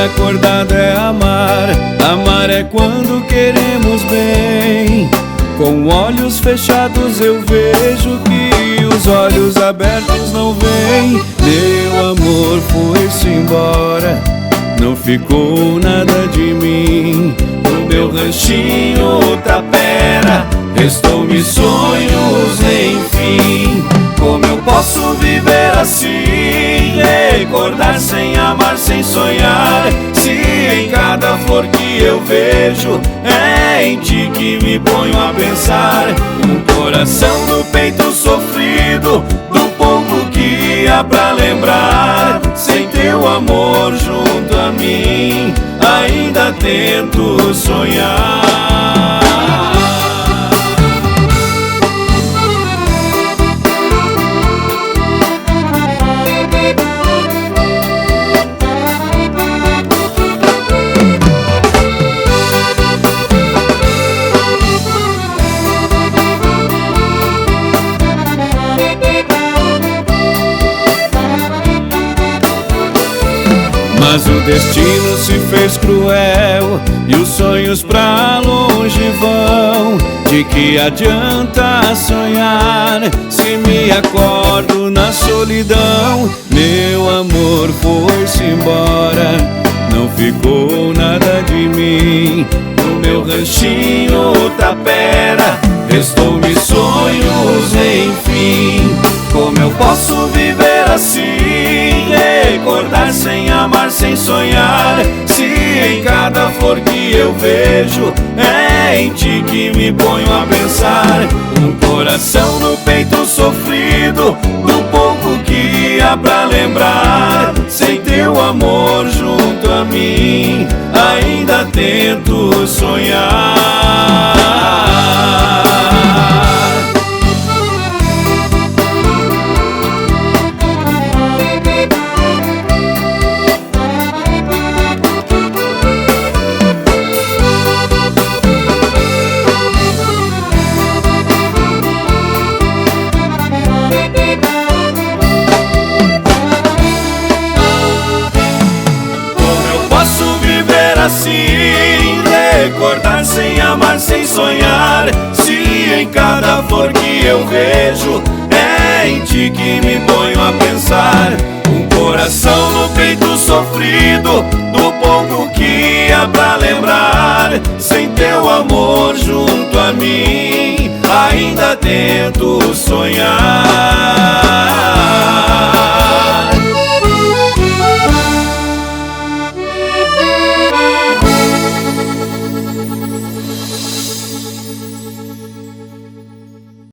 acordado é amar. Amar é quando queremos bem. Com olhos fechados eu vejo que os olhos abertos não veem. Meu amor foi-se embora, não ficou nada de mim. No meu ranchinho tapera, restou-me sonhos, enfim. Como eu posso viver assim? Recordar sem amar, sem sonhar. Se em cada flor que eu vejo é em ti que me ponho a pensar. Um coração no peito sofrido, do pouco que há pra lembrar. Sem teu amor junto a mim, ainda tento sonhar. Mas o destino se fez cruel e os sonhos pra longe vão. De que adianta sonhar se me acordo na solidão? Meu amor foi-se embora, não ficou nada de mim. No meu ranchinho tapera, restou-me sonhos, enfim. Como eu posso viver assim? Recordar sem amar, sem sonhar. Se em cada flor que eu vejo é em ti que me ponho a pensar. Um coração no peito sofrido, do pouco que há pra lembrar. Sem teu amor junto a mim, ainda tento sonhar. Assim, recordar sem amar, sem sonhar. Se em cada flor que eu vejo é em ti que me ponho a pensar. Um coração no peito sofrido, do pouco que há pra lembrar. Sem teu amor junto a mim, ainda tento sonhar.